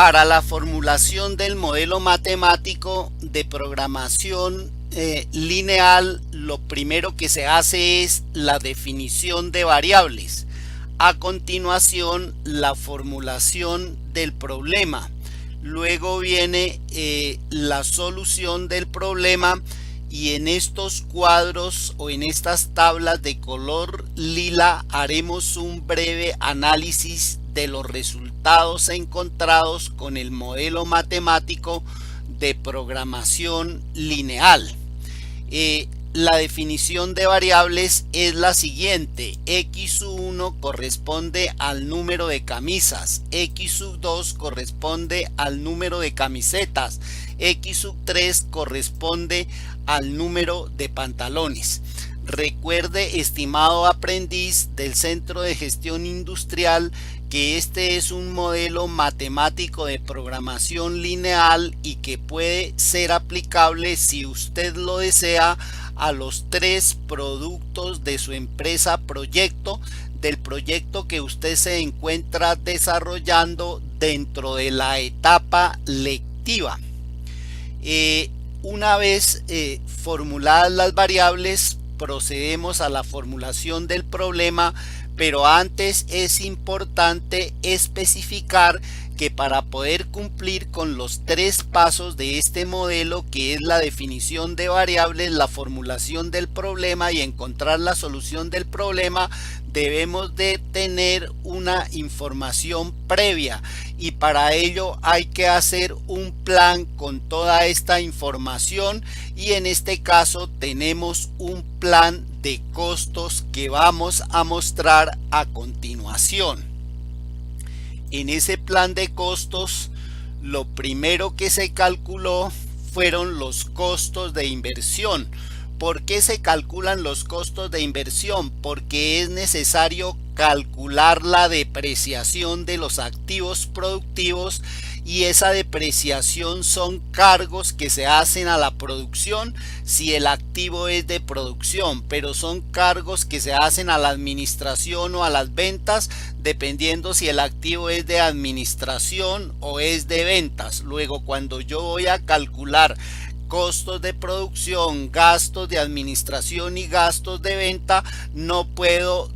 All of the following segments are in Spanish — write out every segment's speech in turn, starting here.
Para la formulación del modelo matemático de programación lineal, lo primero que se hace es la definición de variables. A continuación, la formulación del problema. Luego viene la solución del problema, y en estos cuadros o en estas tablas de color lila haremos un breve análisis de los resultados encontrados con el modelo matemático de programación lineal. La definición de variables es la siguiente: x1 corresponde al número de camisas, x2 corresponde al número de camisetas, x3 corresponde al número de pantalones. Recuerde, estimado aprendiz del Centro de Gestión Industrial, que este es un modelo matemático de programación lineal y que puede ser aplicable, si usted lo desea, a los 3 productos de su empresa proyecto, del proyecto que usted se encuentra desarrollando dentro de la etapa lectiva. Una vez formuladas las variables, procedemos a la formulación del problema, pero antes es importante especificar que para poder cumplir con los 3 pasos de este modelo, que es la definición de variables, la formulación del problema y encontrar la solución del problema, debemos de tener una información previa, y para ello hay que hacer un plan con toda esta información, y en este caso tenemos un plan de costos que vamos a mostrar a continuación. En ese plan de costos, lo primero que se calculó fueron los costos de inversión. ¿Por qué se calculan los costos de inversión? Porque es necesario calcular la depreciación de los activos productivos, y esa depreciación son cargos que se hacen a la producción si el activo es de producción, pero son cargos que se hacen a la administración o a las ventas, dependiendo si el activo es de administración o es de ventas. Luego, cuando yo voy a calcular costos de producción, gastos de administración y gastos de venta, no puedo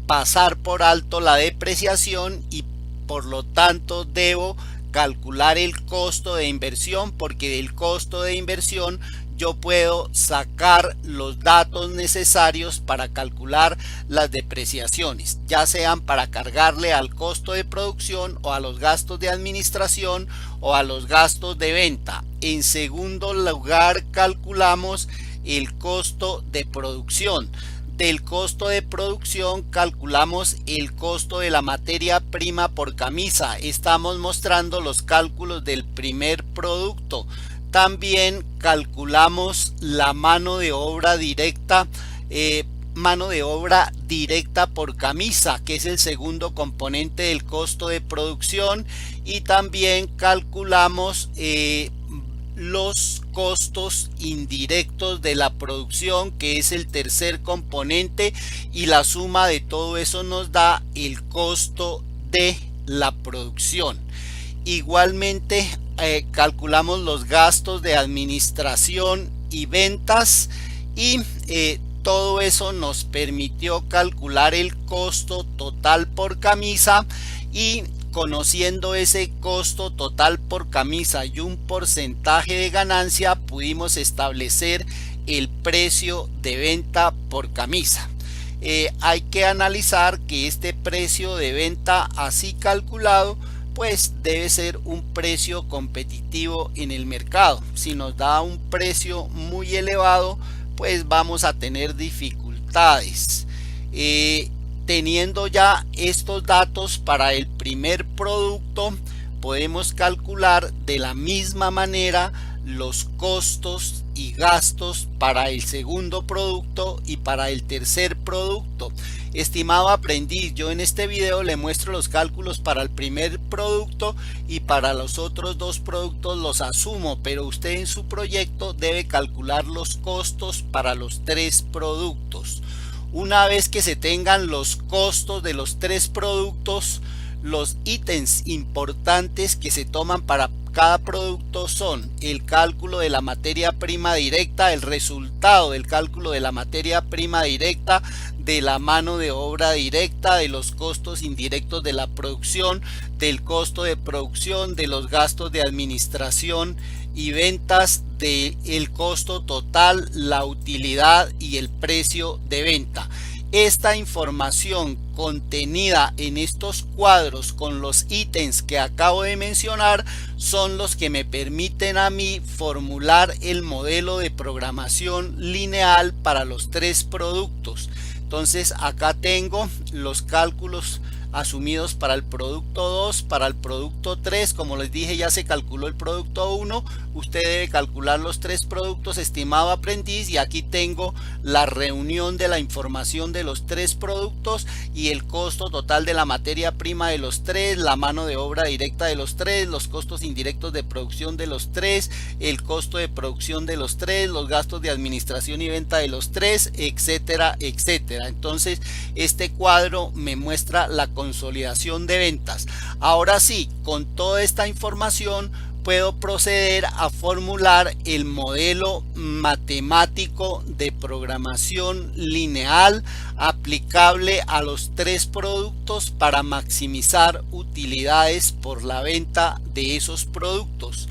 pasar por alto la depreciación, y por lo tanto debo calcular el costo de inversión, porque del costo de inversión yo puedo sacar los datos necesarios para calcular las depreciaciones, ya sean para cargarle al costo de producción o a los gastos de administración o a los gastos de venta. En segundo lugar, calculamos el costo de producción. Del costo de producción calculamos el costo de la materia prima por camisa. Estamos mostrando los cálculos del primer producto. También calculamos la mano de obra directa, por camisa, que es el segundo componente del costo de producción, y también calculamos los costos indirectos de la producción, que es el tercer componente, y la suma de todo eso nos da el costo de la producción. Igualmente calculamos los gastos de administración y ventas, y todo eso nos permitió calcular el costo total por camisa, y conociendo ese costo total por camisa y un porcentaje de ganancia, pudimos establecer el precio de venta por camisa. Hay que analizar que este precio de venta así calculado pues debe ser un precio competitivo en el mercado. Si nos da un precio muy elevado, pues vamos a tener dificultades. Teniendo ya estos datos para el primer producto, podemos calcular de la misma manera los costos y gastos para el segundo producto y para el tercer producto. Estimado aprendiz, yo en este video le muestro los cálculos para el primer producto, y para los otros 2 productos los asumo, pero usted en su proyecto debe calcular los costos para los 3 productos. Una vez que se tengan los costos de los 3 productos, Los ítems importantes que se toman para cada producto son el cálculo de la materia prima directa, el resultado del cálculo de la materia prima directa, de la mano de obra directa, de los costos indirectos de la producción, del costo de producción, de los gastos de administración y ventas, del costo total, la utilidad y el precio de venta. Esta información contenida en estos cuadros con los ítems que acabo de mencionar son los que me permiten a mí formular el modelo de programación lineal para los tres productos. Entonces acá tengo los cálculos asumidos para el producto 2, para el producto 3, como les dije ya se calculó el producto 1, usted debe calcular los tres productos, estimado aprendiz, y aquí tengo la reunión de la información de los tres productos y el costo total de la materia prima de los tres, la mano de obra directa de los tres, los costos indirectos de producción de los tres, el costo de producción de los tres, los gastos de administración y venta de los tres, etcétera, etcétera. Entonces este cuadro me muestra la consolidación de ventas. Ahora sí, con toda esta información puedo proceder a formular el modelo matemático de programación lineal aplicable a los tres productos para maximizar utilidades por la venta de esos productos.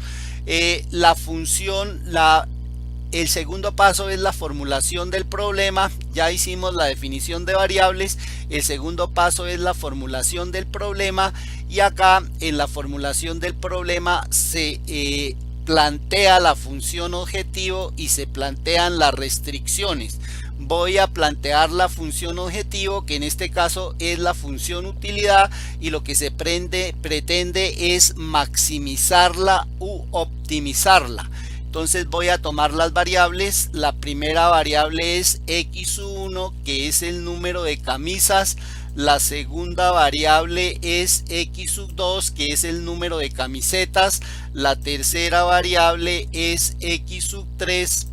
El segundo paso es la formulación del problema. Ya hicimos la definición de variables. El segundo paso es la formulación del problema, y acá en la formulación del problema se plantea la función objetivo y se plantean las restricciones. Voy a plantear la función objetivo, que en este caso es la función utilidad, y lo que se pretende es maximizarla u optimizarla. Entonces voy a tomar las variables. La primera variable es x1, que es el número de camisas. La segunda variable es x2, que es el número de camisetas. La tercera variable es x3,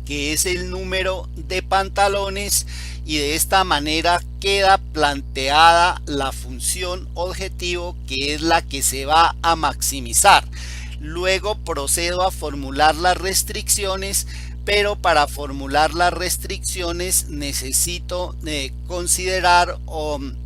que es el número de pantalones. Y de esta manera queda planteada la función objetivo, que es la que se va a maximizar. Luego procedo a formular las restricciones, pero para formular las restricciones necesito considerar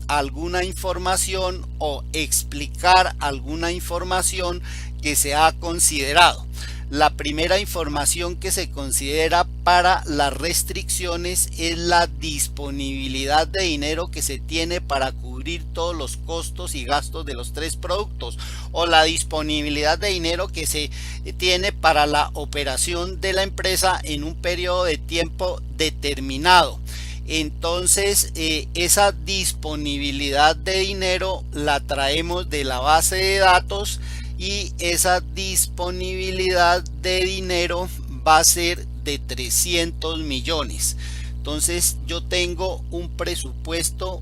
alguna información o explicar alguna información que se ha considerado. La primera información que se considera para las restricciones es la disponibilidad de dinero que se tiene para cubrir todos los costos y gastos de los tres productos, o la disponibilidad de dinero que se tiene para la operación de la empresa en un periodo de tiempo determinado. Entonces esa disponibilidad de dinero la traemos de la base de datos, y esa disponibilidad de dinero va a ser de 300 millones. Entonces yo tengo un presupuesto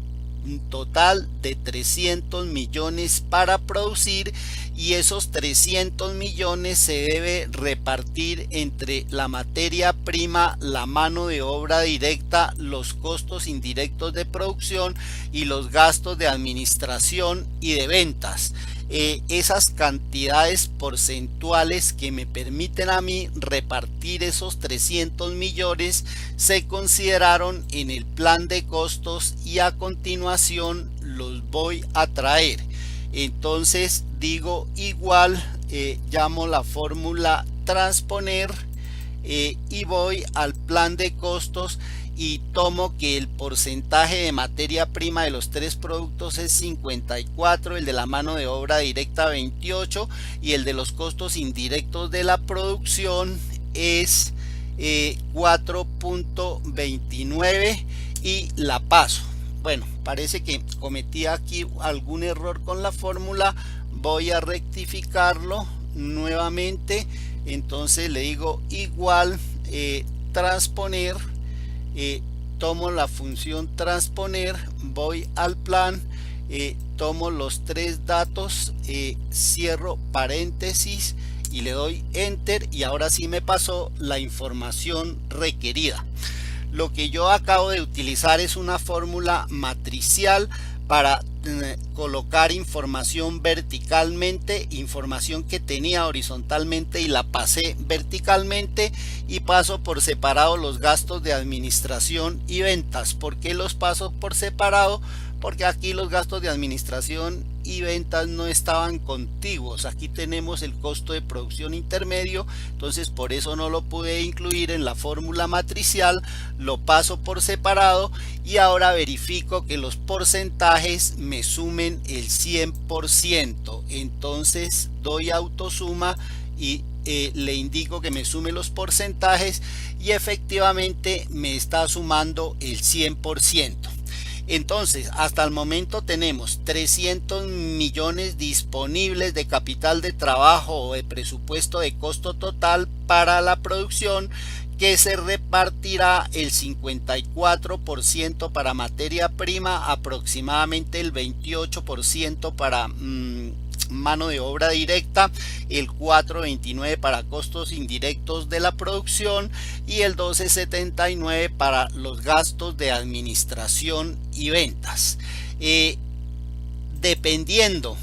total de 300 millones para producir, y esos 300 millones se debe repartir entre la materia prima, la mano de obra directa, los costos indirectos de producción y los gastos de administración y de ventas. Esas cantidades porcentuales que me permiten a mí repartir esos 300 millones se consideraron en el plan de costos, y a continuación los voy a traer. Entonces digo igual, llamo la fórmula transponer, y voy al plan de costos y tomo que el porcentaje de materia prima de los tres productos es 54, el de la mano de obra directa 28 y el de los costos indirectos de la producción es 4.29 y la paso. Bueno, parece que cometí aquí algún error con la fórmula, voy a rectificarlo nuevamente. Entonces le digo igual transponer, tomo la función transponer, voy al plan, tomo los tres datos, cierro paréntesis y le doy enter, y ahora sí me pasó la información requerida. Lo que yo acabo de utilizar es una fórmula matricial para colocar información verticalmente, información que tenía horizontalmente y la pasé verticalmente, y paso por separado los gastos de administración y ventas. ¿Por qué los paso por separado? Porque aquí los gastos de administración y ventas no estaban contiguos. Aquí tenemos el costo de producción intermedio, entonces por eso no lo pude incluir en la fórmula matricial. Lo paso por separado y ahora verifico que los porcentajes me sumen el 100%. Entonces doy autosuma y le indico que me sume los porcentajes y efectivamente me está sumando el 100%. Entonces, hasta el momento tenemos 300 millones disponibles de capital de trabajo o de presupuesto de costo total para la producción, que se repartirá el 54% para materia prima, aproximadamente el 28% para mano de obra directa, el 4.29 para costos indirectos de la producción y el 12.79 para los gastos de administración y ventas. Dependiendo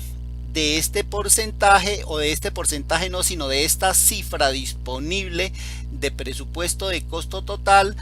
de este porcentaje, o de este porcentaje no, sino de esta cifra disponible de presupuesto de costo total,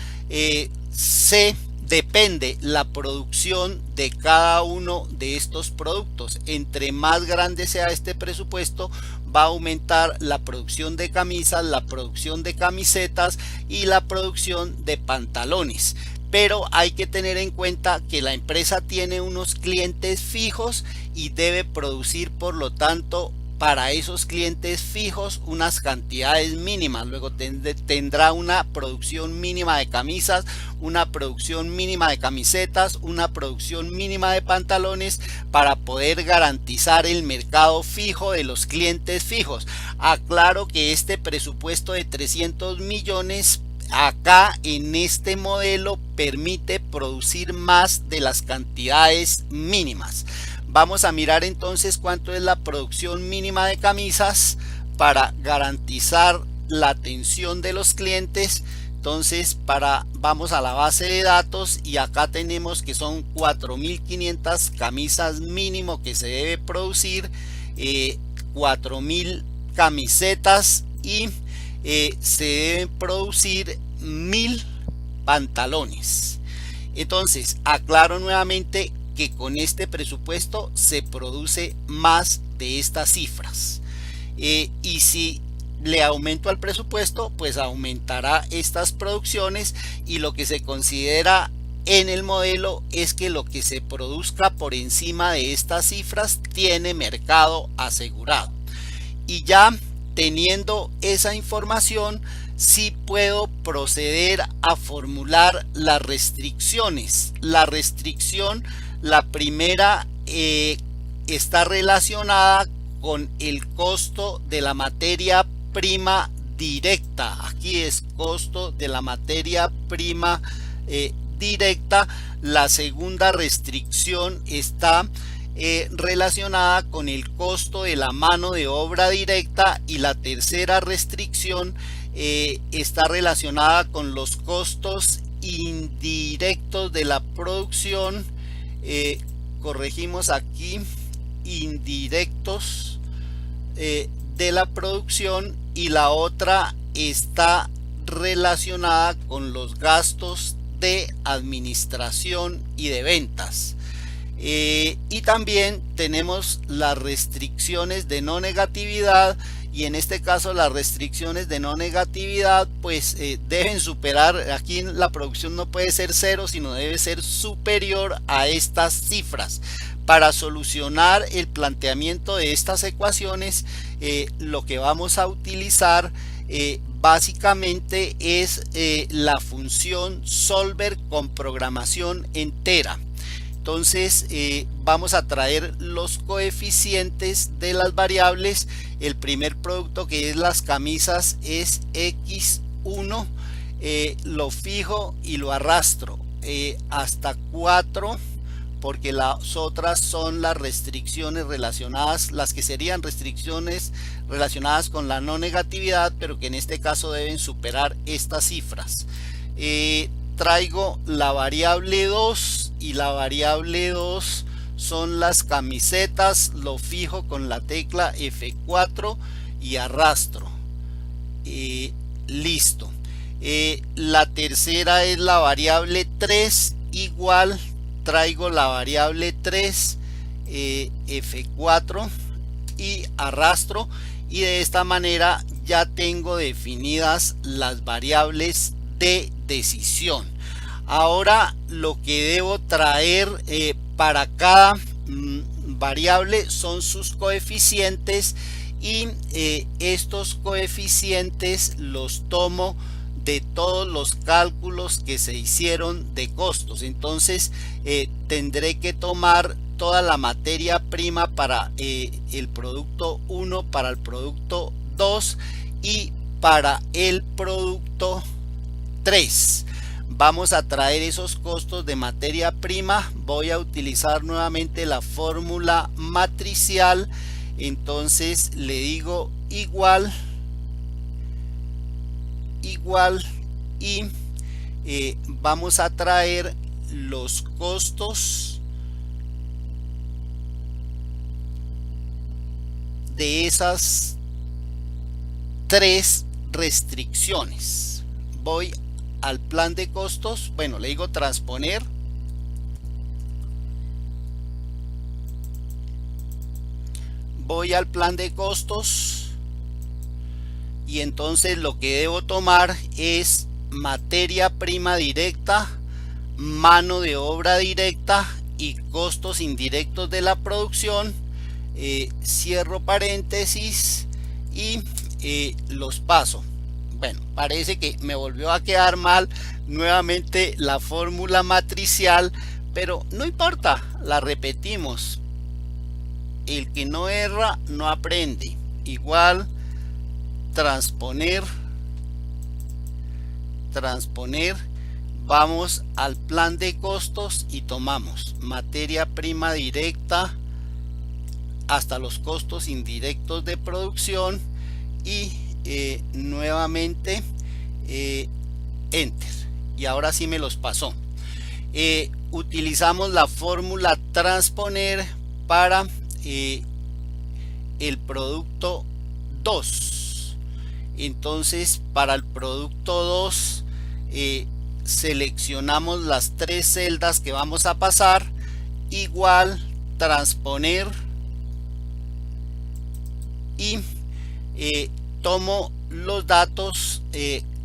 depende la producción de cada uno de estos productos. Entre más grande sea este presupuesto, va a aumentar la producción de camisas, la producción de camisetas y la producción de pantalones. Pero hay que tener en cuenta que la empresa tiene unos clientes fijos y debe producir, por lo tanto, para esos clientes fijos unas cantidades mínimas. Luego tendrá una producción mínima de camisas, una producción mínima de camisetas, una producción mínima de pantalones, para poder garantizar el mercado fijo de los clientes fijos. Aclaro que este presupuesto de 300 millones acá en este modelo permite producir más de las cantidades mínimas. Vamos a mirar entonces cuánto es la producción mínima de camisas para garantizar la atención de los clientes. Entonces vamos a la base de datos y acá tenemos que son 4.500 camisas mínimo que se debe producir, 4.000 camisetas y se deben producir 1.000 pantalones. Entonces aclaro nuevamente que con este presupuesto se produce más de estas cifras, y si le aumento al presupuesto, pues aumentará estas producciones, y lo que se considera en el modelo es que lo que se produzca por encima de estas cifras tiene mercado asegurado. Y ya teniendo esa información, sí puedo proceder a formular las restricciones. La primera está relacionada con el costo de la materia prima directa. Aquí es costo de la materia prima directa. La segunda restricción está relacionada con el costo de la mano de obra directa, y la tercera restricción está relacionada con los costos indirectos de la producción. Corregimos aquí, indirectos de la producción, y la otra está relacionada con los gastos de administración y de ventas. Y también tenemos las restricciones de no negatividad, y en este caso las restricciones de no negatividad pues deben superar. Aquí la producción no puede ser cero, sino debe ser superior a estas cifras. Para solucionar el planteamiento de estas ecuaciones, lo que vamos a utilizar básicamente es la función solver con programación entera. Entonces vamos a traer los coeficientes de las variables. El primer producto, que es las camisas, es x1, lo fijo y lo arrastro hasta 4, porque las otras son las restricciones relacionadas, las que serían restricciones relacionadas con la no negatividad, pero que en este caso deben superar estas cifras. Traigo la variable 2, y la variable 2 son las camisetas, lo fijo con la tecla F4 y arrastro. Listo. La tercera es la variable 3, igual traigo la variable 3, F4 y arrastro, y de esta manera ya tengo definidas las variables de decisión. Ahora lo que debo traer para cada variable son sus coeficientes, y estos coeficientes los tomo de todos los cálculos que se hicieron de costos. Entonces tendré que tomar toda la materia prima para el producto 1, para el producto 2 y para el producto 3. Vamos a traer esos costos de materia prima. Voy a utilizar nuevamente la fórmula matricial. Entonces le digo igual y vamos a traer los costos de esas tres restricciones. Voy al plan de costos, bueno, le digo transponer, voy al plan de costos, y entonces lo que debo tomar es materia prima directa, mano de obra directa y costos indirectos de la producción. Cierro paréntesis y los paso. Bueno, parece que me volvió a quedar mal nuevamente la fórmula matricial, pero no importa, la repetimos. El que no erra no aprende. Igual transponer, vamos al plan de costos y tomamos materia prima directa hasta los costos indirectos de producción y nuevamente enter, y ahora sí me los pasó. Utilizamos la fórmula transponer para el producto 2. Entonces para el producto 2 seleccionamos las tres celdas que vamos a pasar, igual transponer, y tomo los datos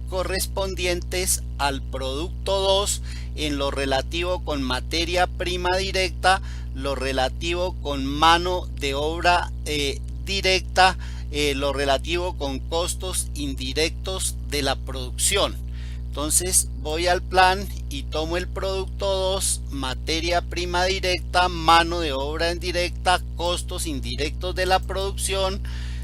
correspondientes al producto 2 en lo relativo con materia prima directa, lo relativo con mano de obra directa, lo relativo con costos indirectos de la producción. Entonces voy al plan y tomo el producto 2, materia prima directa, mano de obra indirecta, costos indirectos de la producción,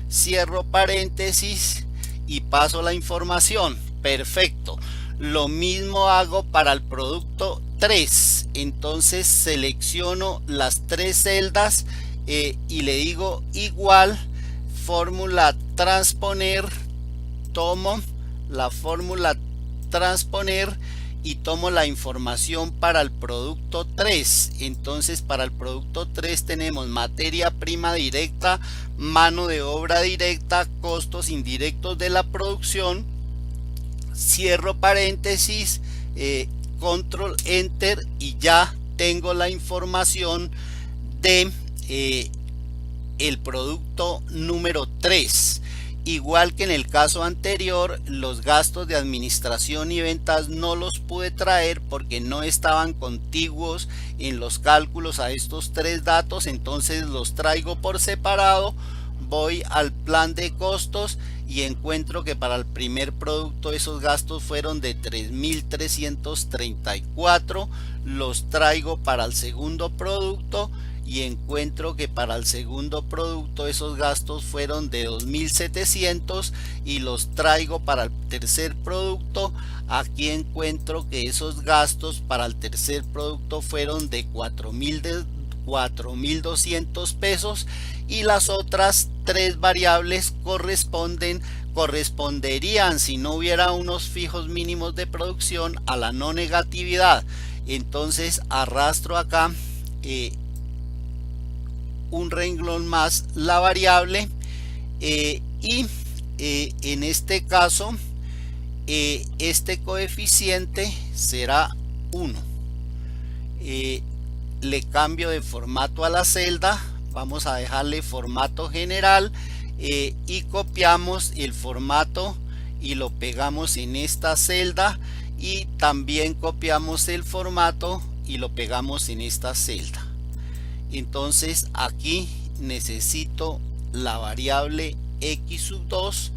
cierro paréntesis y paso la información. Perfecto. Lo mismo hago para el producto 3. Entonces selecciono las tres celdas y le digo igual, fórmula transponer, tomo la fórmula transponer y tomo la información para el producto 3. Entonces para el producto 3 tenemos materia prima directa, mano de obra directa, costos indirectos de la producción, cierro paréntesis, control enter, y ya tengo la información de el producto número 3. Igual que en el caso anterior, los gastos de administración y ventas no los pude traer porque no estaban contiguos en los cálculos a estos tres datos, entonces los traigo por separado. Voy al plan de costos y encuentro que para el primer producto esos gastos fueron de 3.334, los traigo para el segundo producto y encuentro que para el segundo producto esos gastos fueron de 2.700 y los traigo para el tercer producto. Aquí encuentro que esos gastos para el tercer producto fueron de 4.200 pesos, y las otras tres variables corresponderían, si no hubiera unos fijos mínimos de producción, a la no negatividad. Entonces arrastro acá un renglón más la variable en este caso este coeficiente será 1. Le cambio de formato a la celda, vamos a dejarle formato general y copiamos el formato y lo pegamos en esta celda, y también copiamos el formato y lo pegamos en esta celda. Entonces aquí necesito la variable x2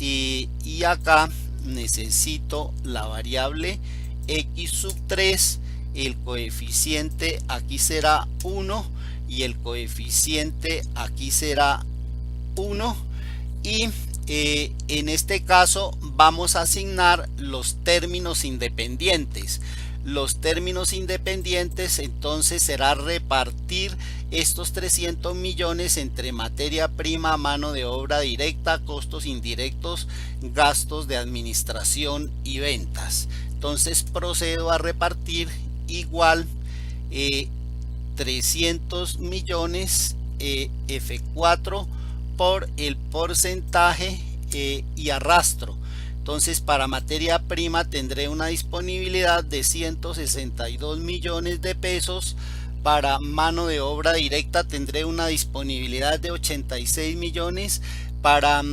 y acá necesito la variable x3. El coeficiente aquí será 1 y el coeficiente aquí será 1, y en este caso vamos a asignar los términos independientes. Los términos independientes entonces será repartir estos 300 millones entre materia prima, mano de obra directa, costos indirectos, gastos de administración y ventas. Entonces procedo a repartir igual 300 millones F4 por el porcentaje y arrastro. Entonces para materia prima tendré una disponibilidad de 162 millones de pesos. Para mano de obra directa tendré una disponibilidad de 86 millones. Para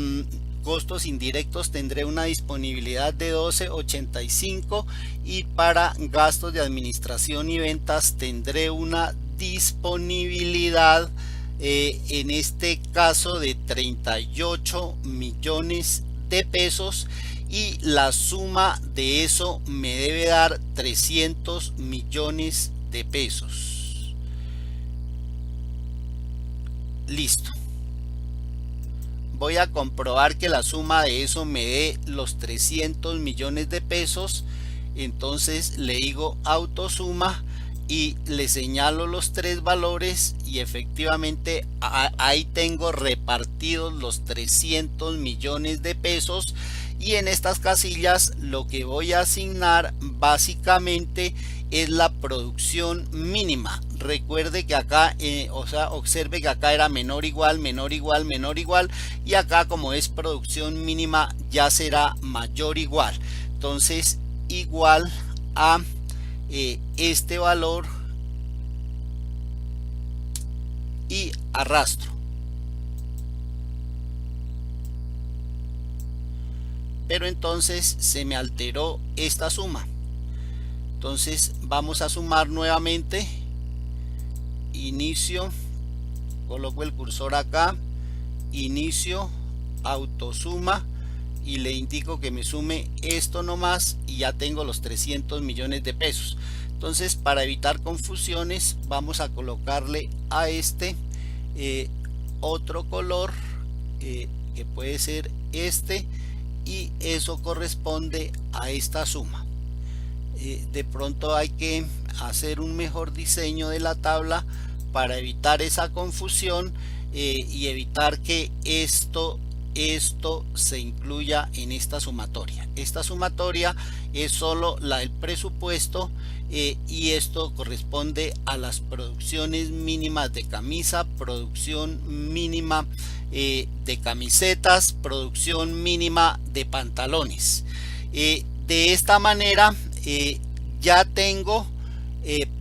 costos indirectos tendré una disponibilidad de 12,85, y para gastos de administración y ventas tendré una disponibilidad en este caso de 38 millones de pesos, y la suma de eso me debe dar 300 millones de pesos. Listo. Voy a comprobar que la suma de eso me dé los 300 millones de pesos. Entonces le digo autosuma y le señalo los tres valores, y efectivamente ahí tengo repartidos los 300 millones de pesos. Y en estas casillas lo que voy a asignar básicamente es la producción mínima. Recuerde que acá, observe que acá era menor igual, menor igual, menor igual, y acá como es producción mínima ya será mayor igual. Entonces igual a este valor y arrastro. Pero entonces se me alteró esta suma. Entonces vamos a sumar nuevamente. Inicio, coloco el cursor acá, inicio, autosuma, y le indico que me sume esto nomás, y ya tengo los 300 millones de pesos. Entonces para evitar confusiones vamos a colocarle a este otro color que puede ser este, y eso corresponde a esta suma. De pronto hay que hacer un mejor diseño de la tabla para evitar esa confusión y evitar que esto se incluya en esta sumatoria. Esta sumatoria es solo la del presupuesto y esto corresponde a las producciones mínimas de camisa, producción mínima de camisetas, producción mínima de pantalones. De esta manera ya tengo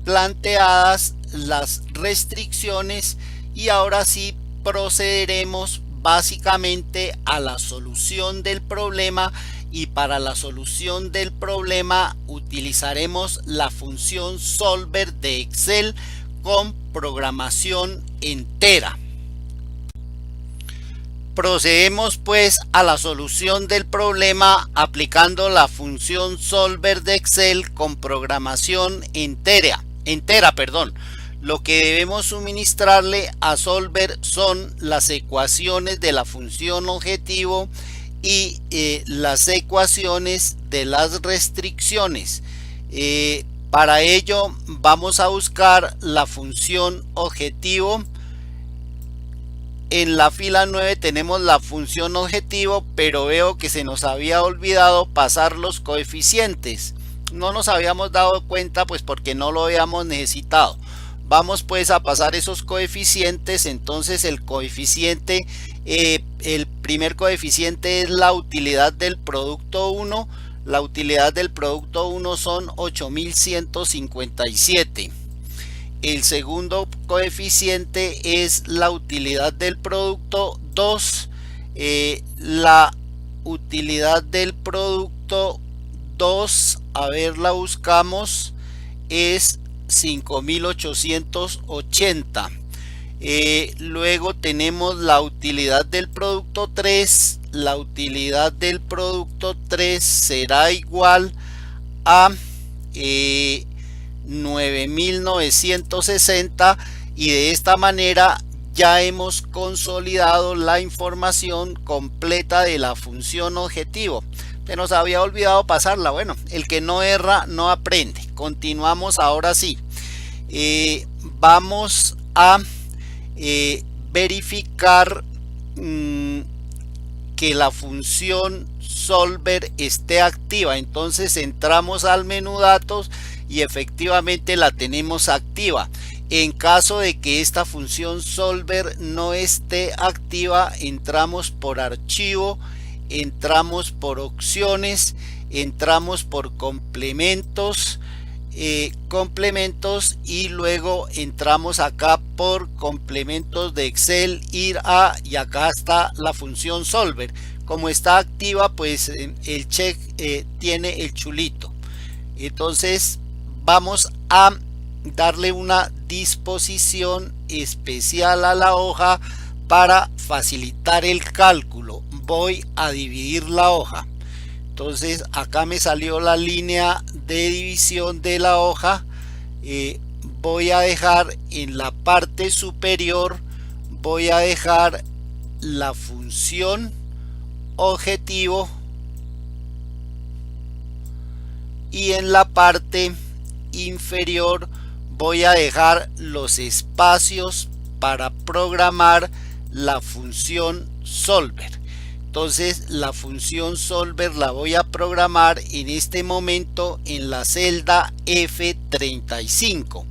planteadas las restricciones, y ahora sí procederemos básicamente a la solución del problema. Y para la solución del problema utilizaremos la función solver de Excel con programación entera. Procedemos pues a la solución del problema aplicando la función solver de Excel con programación entera. Lo que debemos suministrarle a solver son las ecuaciones de la función objetivo y las ecuaciones de las restricciones. Para ello vamos a buscar la función objetivo. En la fila 9 tenemos la función objetivo, pero veo que se nos había olvidado pasar los coeficientes. No nos habíamos dado cuenta pues porque no lo habíamos necesitado. Vamos pues a pasar esos coeficientes. Entonces el coeficiente, el primer coeficiente es la utilidad del producto 1. La utilidad del producto 1 son 8157. El segundo coeficiente es la utilidad del producto 2. La utilidad del producto 2, a ver, la buscamos, es 5880. Luego tenemos la utilidad del producto 3. La utilidad del producto 3 será igual a 9960, y de esta manera ya hemos consolidado la información completa de la función objetivo. Se nos había olvidado pasarla. Bueno, el que no erra no aprende. Continuamos ahora sí. Vamos a verificar que la función solver esté activa. Entonces entramos al menú datos y efectivamente la tenemos activa. En caso de que esta función solver no esté activa, entramos por archivo, entramos por opciones, entramos por complementos, y luego entramos acá por complementos de Excel, ir a, y acá está la función solver. Como está activa, pues el check tiene el chulito. Entonces vamos a darle una disposición especial a la hoja para facilitar el cálculo. Voy a dividir la hoja. Entonces acá me salió la línea de división de la hoja. Voy a dejar en la parte superior, voy a dejar la función objetivo, y en la parte inferior voy a dejar los espacios para programar la función solver. Entonces la función solver la voy a programar en este momento en la celda F35,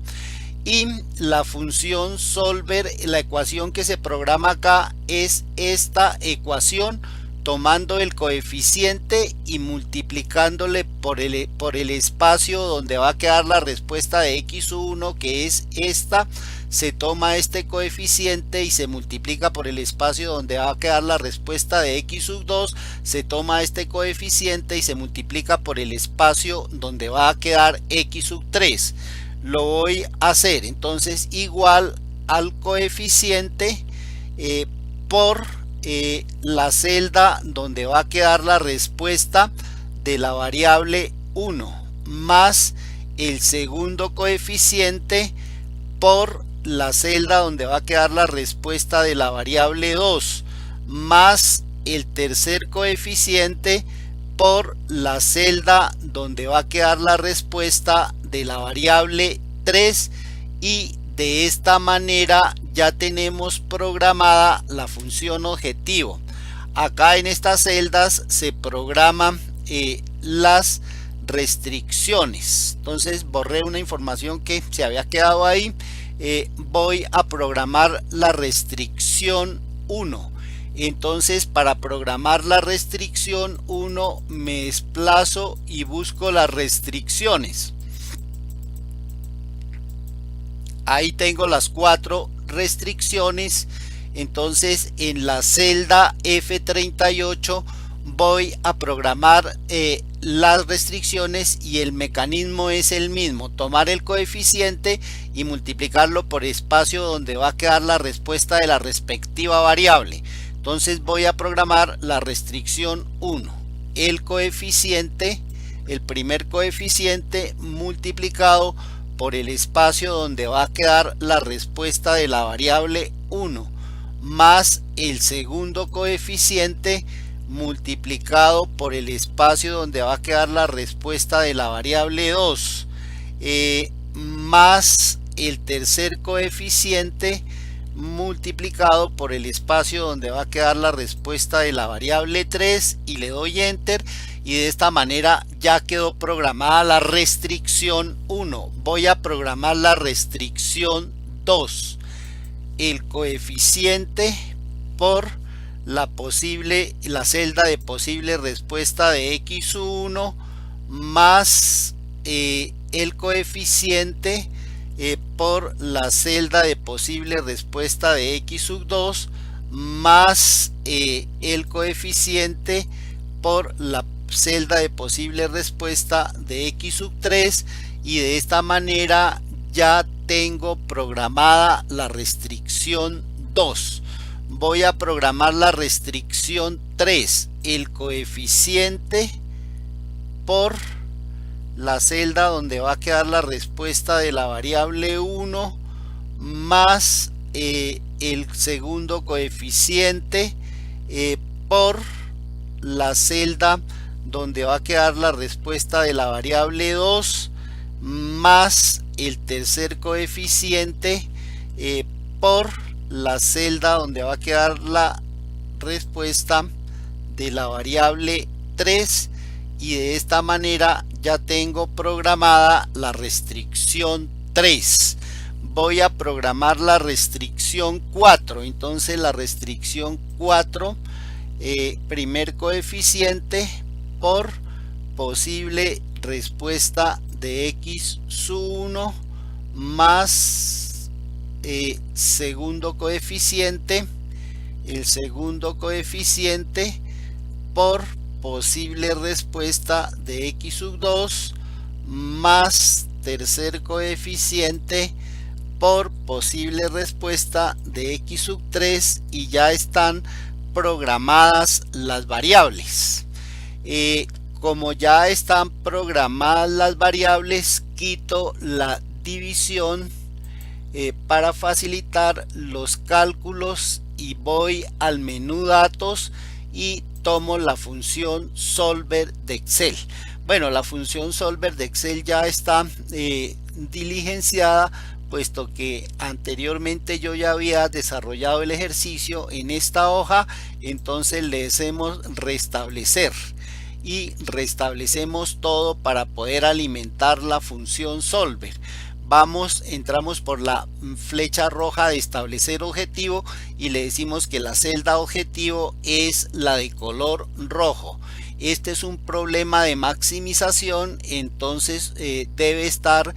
y la función solver, la ecuación que se programa acá es esta ecuación, tomando el coeficiente y multiplicándole por el espacio donde va a quedar la respuesta de x1, que es esta. Se toma este coeficiente y se multiplica por el espacio donde va a quedar la respuesta de x2. Se toma este coeficiente y se multiplica por el espacio donde va a quedar x3. Lo voy a hacer entonces igual al coeficiente por la celda donde va a quedar la respuesta de la variable 1, más el segundo coeficiente por la celda donde va a quedar la respuesta de la variable 2, más el tercer coeficiente por la celda donde va a quedar la respuesta de la variable 3, y de esta manera ya tenemos programada la función objetivo. Acá en estas celdas se programan las restricciones. Entonces borré una información que se había quedado ahí. Voy a programar la restricción 1. Entonces para programar la restricción 1 me desplazo y busco las restricciones. Ahí tengo las 4 restricciones. Entonces en la celda F38 voy a programar las restricciones, y el mecanismo es el mismo: tomar el coeficiente y multiplicarlo por espacio donde va a quedar la respuesta de la respectiva variable. Entonces voy a programar la restricción 1, el coeficiente, el primer coeficiente multiplicado por el espacio donde va a quedar la respuesta de la variable 1, más el segundo coeficiente multiplicado por el espacio donde va a quedar la respuesta de la variable 2, más el tercer coeficiente multiplicado por el espacio donde va a quedar la respuesta de la variable 3 y le doy enter, y de esta manera ya quedó programada la restricción 1. Voy a programar la restricción 2, el coeficiente por la celda de posible respuesta de x1 más el coeficiente por la celda de posible respuesta de x sub 2 más el coeficiente por la celda de posible respuesta de x sub 3, y de esta manera ya tengo programada la restricción 2. Voy a programar la restricción 3, el coeficiente por la celda donde va a quedar la respuesta de la variable 1 más el segundo coeficiente por la celda donde va a quedar la respuesta de la variable 2 más el tercer coeficiente por la celda donde va a quedar la respuesta de la variable 3, y de esta manera ya tengo programada la restricción 3. Voy a programar la restricción 4. Entonces la restricción 4, primer coeficiente por posible respuesta de x sub 1 más segundo coeficiente, el segundo coeficiente por posible respuesta de x sub 2 más tercer coeficiente por posible respuesta de x sub 3, y ya están programadas las variables. Como ya están programadas las variables, quito la división para facilitar los cálculos y voy al menú datos y tomo la función solver de Excel. Bueno, la función solver de Excel ya está diligenciada, puesto que anteriormente yo ya había desarrollado el ejercicio en esta hoja. Entonces le decimos restablecer y restablecemos todo para poder alimentar la función solver. Entramos por la flecha roja de establecer objetivo y le decimos que la celda objetivo es la de color rojo. Este es un problema de maximización, entonces debe estar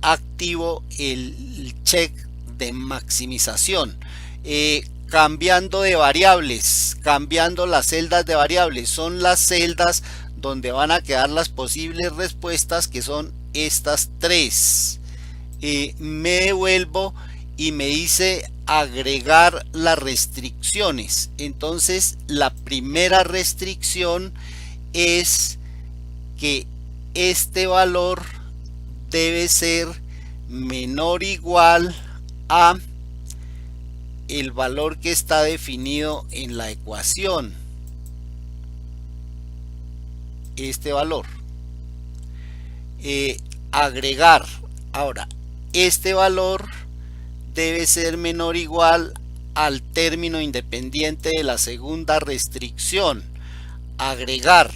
activo el check de maximización. Cambiando de variables, cambiando las celdas de variables, son las celdas donde van a quedar las posibles respuestas, que son estas tres. Me devuelvo y me dice agregar las restricciones. Entonces la primera restricción es que este valor debe ser menor o igual a el valor que está definido en la ecuación. Este valor. Agregar. Ahora, este valor debe ser menor o igual al término independiente de la segunda restricción. Agregar.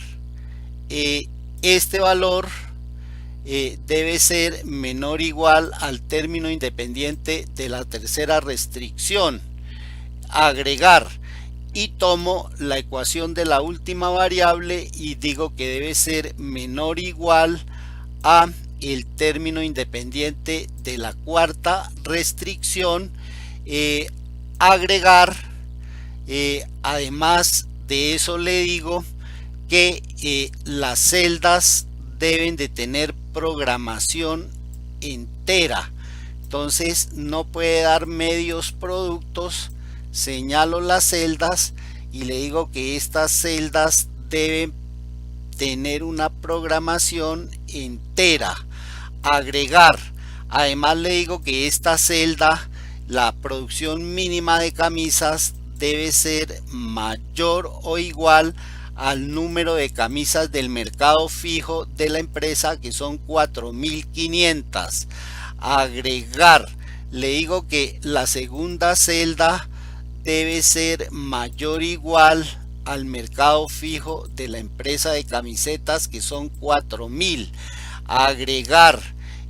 Este valor debe ser menor o igual al término independiente de la tercera restricción. Agregar, y tomo la ecuación de la última variable y digo que debe ser menor o igual a el término independiente de la cuarta restricción. Agregar, además de eso le digo que las celdas deben de tener programación entera, entonces no puede dar medios productos. Señalo las celdas y le digo que estas celdas deben tener una programación entera. Agregar, además le digo que esta celda, la producción mínima de camisas, debe ser mayor o igual al número de camisas del mercado fijo de la empresa, que son 4.500. Agregar, le digo que la segunda celda debe ser mayor o igual al mercado fijo de la empresa de camisetas, que son 4.000. Agregar,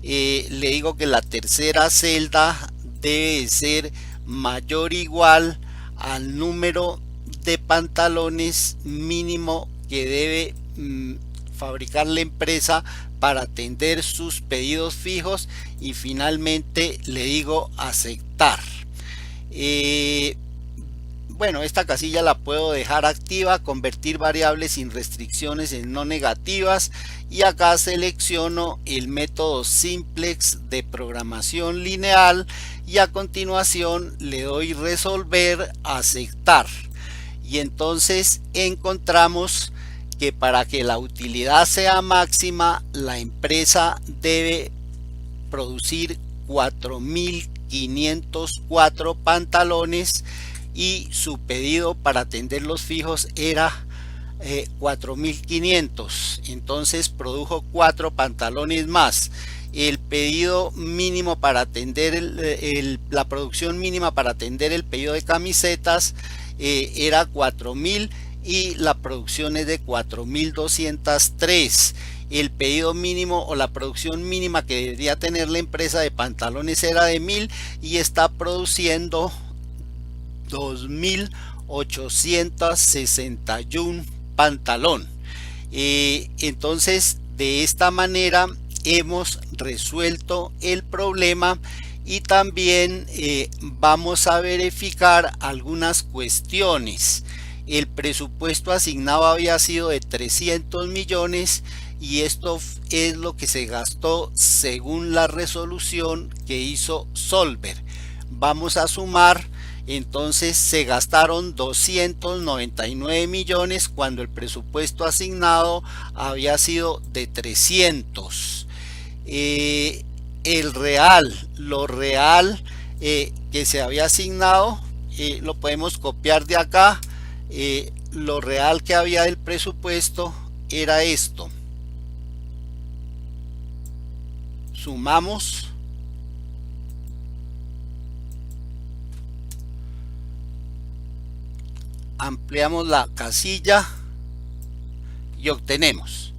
le digo que la tercera celda debe ser mayor o igual al número de pantalones mínimo que debe fabricar la empresa para atender sus pedidos fijos, y finalmente le digo aceptar. Bueno, esta casilla la puedo dejar activa, convertir variables sin restricciones en no negativas, y acá selecciono el método simplex de programación lineal y a continuación le doy resolver, aceptar, y entonces encontramos que para que la utilidad sea máxima la empresa debe producir 4.504 pantalones y su pedido para atender los fijos era 4.500. Entonces produjo 4 pantalones más. El pedido mínimo para atender la producción mínima para atender el pedido de camisetas era 4.000 y la producción es de 4.203. El pedido mínimo o la producción mínima que debería tener la empresa de pantalones era de 1.000 y está produciendo 2.861 pantalón. Entonces de esta manera hemos resuelto el problema, y también vamos a verificar algunas cuestiones. El presupuesto asignado había sido de 300 millones y esto es lo que se gastó según la resolución que hizo Solver. Vamos a sumar. Entonces se gastaron 299 millones cuando el presupuesto asignado había sido de 300. Lo real que se había asignado, lo podemos copiar de acá. Lo real que había del presupuesto era esto. Sumamos. Ampliamos la casilla y obtenemos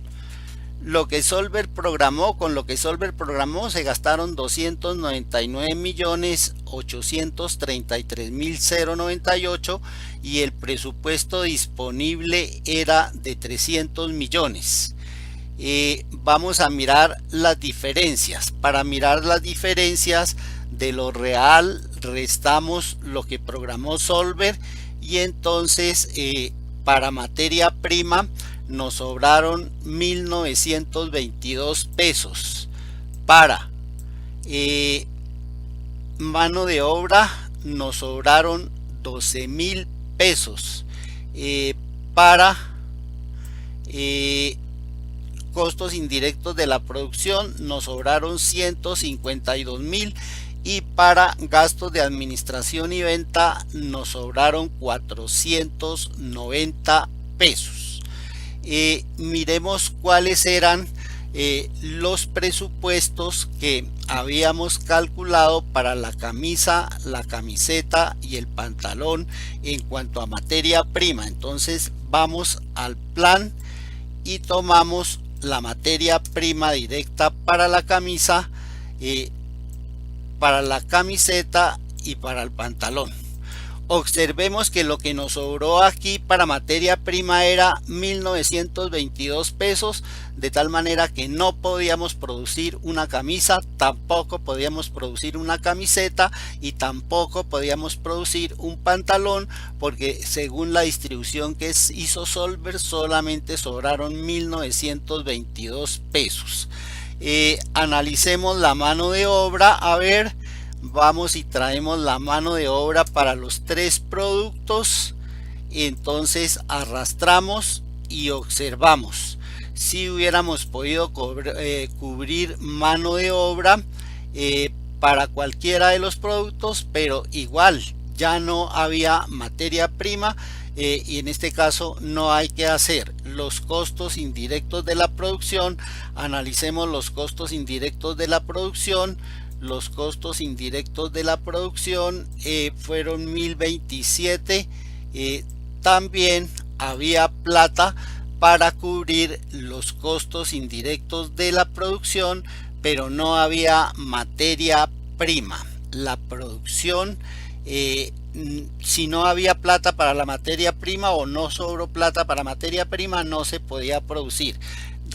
lo que Solver programó. Con lo que Solver programó se gastaron 299.833.098 y el presupuesto disponible era de 300 millones. Vamos a mirar las diferencias. Para mirar las diferencias de lo real restamos lo que programó Solver, y entonces para materia prima nos sobraron 1.922 pesos. Para mano de obra nos sobraron 12.000 pesos. Para costos indirectos de la producción nos sobraron 152.000, y para gastos de administración y venta nos sobraron 490 pesos. Miremos cuáles eran los presupuestos que habíamos calculado para la camisa, la camiseta y el pantalón en cuanto a materia prima. Entonces vamos al plan y tomamos la materia prima directa para la camisa, para la camiseta y para el pantalón. Observemos que lo que nos sobró aquí para materia prima era 1.922 pesos, de tal manera que no podíamos producir una camisa, tampoco podíamos producir una camiseta y tampoco podíamos producir un pantalón, porque según la distribución que hizo Solver solamente sobraron 1.922 pesos. Analicemos la mano de obra. A ver, vamos y traemos la mano de obra para los 3 productos. Entonces arrastramos y observamos. Si hubiéramos podido cubrir mano de obra para cualquiera de los productos, pero igual ya no había materia prima, y en este caso no hay que hacer los costos indirectos de la producción. Analicemos los costos indirectos de la producción. los costos indirectos de la producción fueron 1027. También había plata para cubrir los costos indirectos de la producción, pero no había materia prima. La producción, si no había plata para la materia prima o no sobró plata para materia prima, no se podía producir.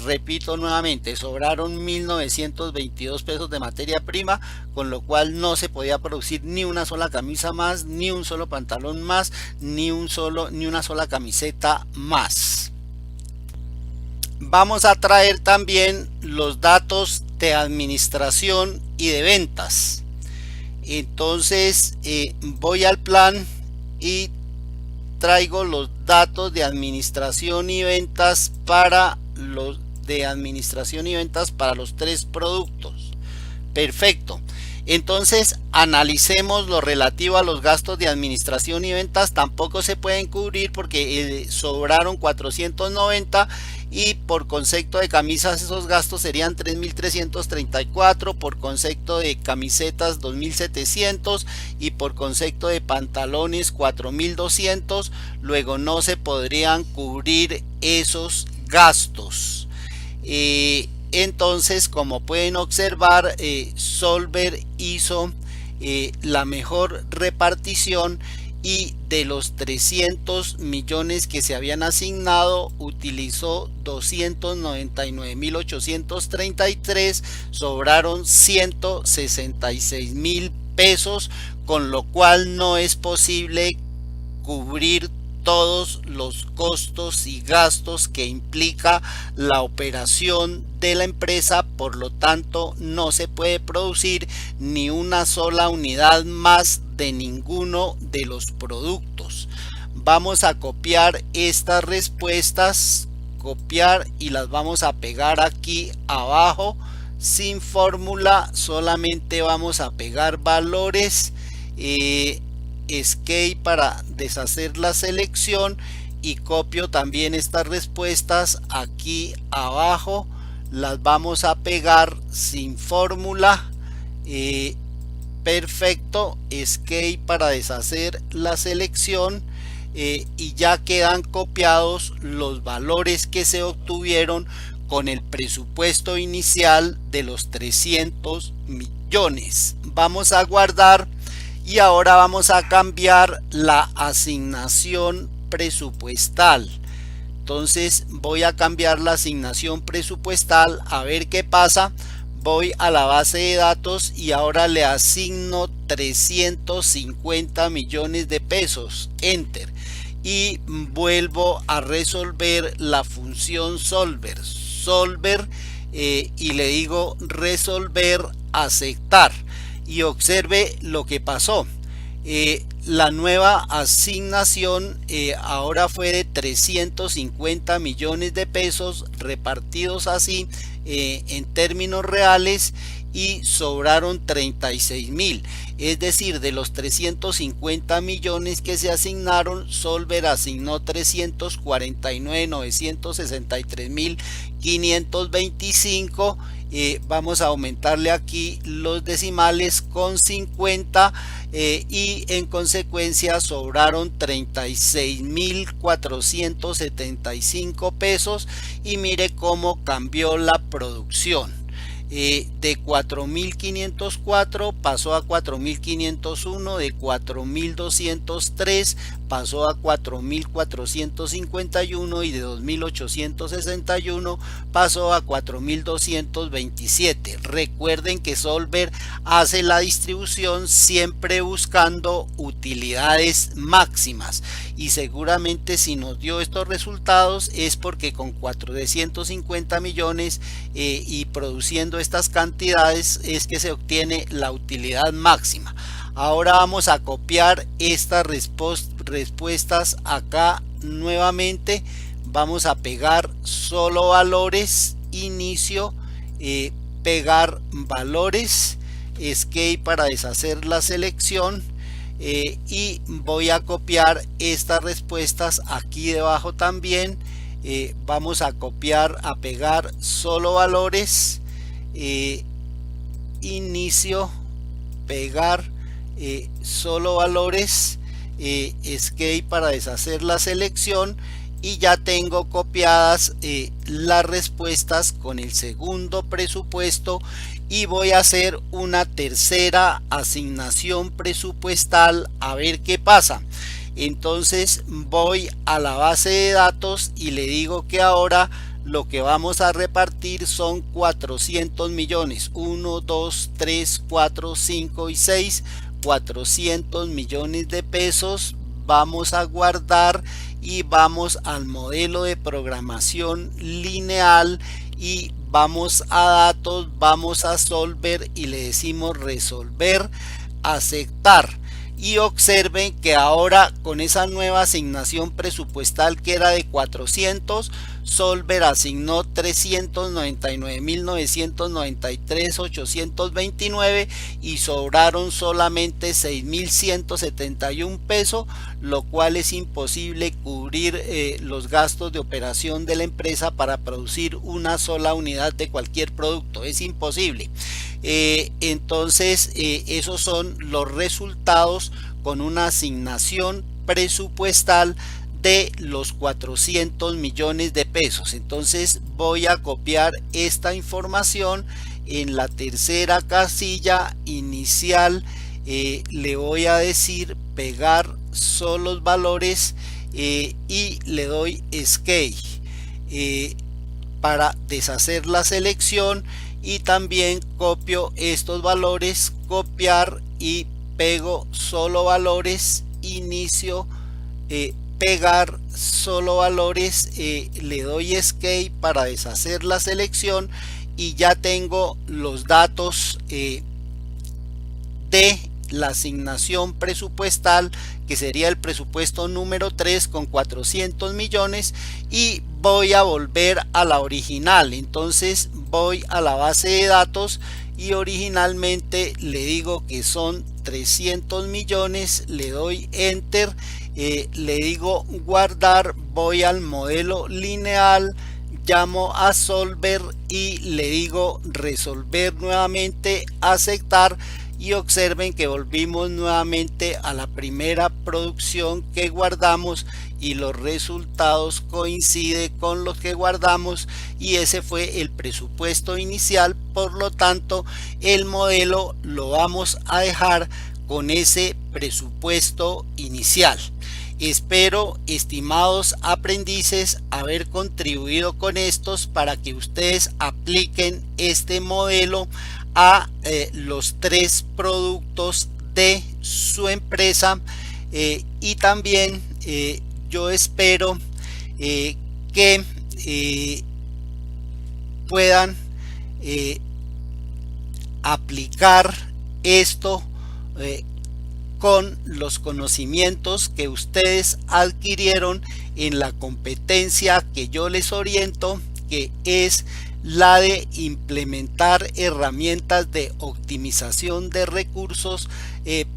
Repito nuevamente, sobraron 1922 pesos de materia prima, con lo cual no se podía producir ni una sola camisa más, ni un solo pantalón más, ni una sola camiseta más. Vamos a traer también los datos de administración y de ventas. Entonces voy al plan y traigo los datos de administración y ventas para los tres productos. Perfecto. Entonces analicemos lo relativo a los gastos de administración y ventas. Tampoco se pueden cubrir porque sobraron 490 y por concepto de camisas esos gastos serían 3.334, por concepto de camisetas 2.700 y por concepto de pantalones 4.200. Luego no se podrían cubrir esos gastos. Entonces, como pueden observar, Solver hizo la mejor repartición y de los 300 millones que se habían asignado utilizó 299.833, sobraron 166.000 pesos, con lo cual no es posible cubrir todos los costos y gastos que implica la operación de la empresa. Por lo tanto, no se puede producir ni una sola unidad más de ninguno de los productos. Vamos a copiar estas respuestas, copiar, y las vamos a pegar aquí abajo sin fórmula. Solamente vamos a pegar valores, escape para deshacer la selección, y copio también estas respuestas aquí abajo, las vamos a pegar sin fórmula. Perfecto, escape para deshacer la selección, y ya quedan copiados los valores que se obtuvieron con el presupuesto inicial de los 300 millones. Vamos a guardar. Y ahora vamos a cambiar la asignación presupuestal. Entonces voy a cambiar la asignación presupuestal, a ver qué pasa. Voy a la base de datos y ahora le asigno 350 millones de pesos. Enter. Y vuelvo a resolver la función solver. Y le digo resolver, aceptar. Y observe lo que pasó. La nueva asignación ahora fue de 350 millones de pesos repartidos así en términos reales, y sobraron 36.000. Es decir, de los 350 millones que se asignaron, Solver asignó 349.963.525. Vamos a aumentarle aquí los decimales con 50, y en consecuencia sobraron 36.475 pesos. Y mire cómo cambió la producción. De 4.504 pasó a 4.501, de 4.203 pasó a 4.451 y de 2.861 pasó a 4.227. Recuerden que Solver hace la distribución siempre buscando utilidades máximas, y seguramente si nos dio estos resultados es porque con 450 millones y produciendo estas cantidades es que se obtiene la utilidad máxima. Ahora vamos a copiar estas respuestas acá nuevamente. Vamos a pegar solo valores, inicio, pegar valores, escape para deshacer la selección, y voy a copiar estas respuestas aquí debajo también. Vamos a copiar, a pegar solo valores, inicio, pegar, solo valores, escape para deshacer la selección, y ya tengo copiadas las respuestas con el segundo presupuesto, y voy a hacer una tercera asignación presupuestal a ver qué pasa. Entonces voy a la base de datos y le digo que ahora lo que vamos a repartir son 400 millones, 1, 2, 3, 4, 5 y 6, 400 millones de pesos. Vamos a guardar y vamos al modelo de programación lineal y vamos a datos, vamos a solver y le decimos resolver, aceptar. Y observen que ahora con esa nueva asignación presupuestal que era de 400, Solver asignó 399.993.829 y sobraron solamente 6.171 pesos, lo cual es imposible cubrir los gastos de operación de la empresa para producir una sola unidad de cualquier producto. Es imposible. Entonces esos son los resultados con una asignación presupuestal de los 400 millones de pesos. Entonces voy a copiar esta información en la tercera casilla inicial, le voy a decir pegar solo los valores y le doy escape para deshacer la selección, y también copio estos valores, copiar y pego solo valores, inicio, pegar solo valores, le doy escape para deshacer la selección y ya tengo los datos de la asignación presupuestal, que sería el presupuesto número 3 con 400 millones, y voy a volver a la original. Entonces voy a la base de datos y originalmente le digo que son 300 millones, le doy enter, le digo guardar, voy al modelo lineal, llamo a solver y le digo resolver nuevamente, aceptar, y observen que volvimos nuevamente a la primera producción que guardamos y los resultados coinciden con los que guardamos, y ese fue el presupuesto inicial. Por lo tanto, el modelo lo vamos a dejar con ese presupuesto inicial. Espero, estimados aprendices, haber contribuido con estos para que ustedes apliquen este modelo a los 3 productos de su empresa, y también yo espero que puedan aplicar esto con los conocimientos que ustedes adquirieron en la competencia que yo les oriento, que es la de implementar herramientas de optimización de recursos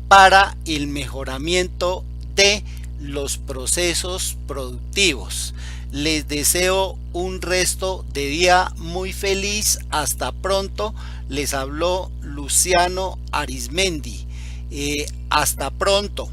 para el mejoramiento de los procesos productivos. Les deseo un resto de día muy feliz. Hasta pronto. Les habló Luciano Arizmendi. Hasta pronto.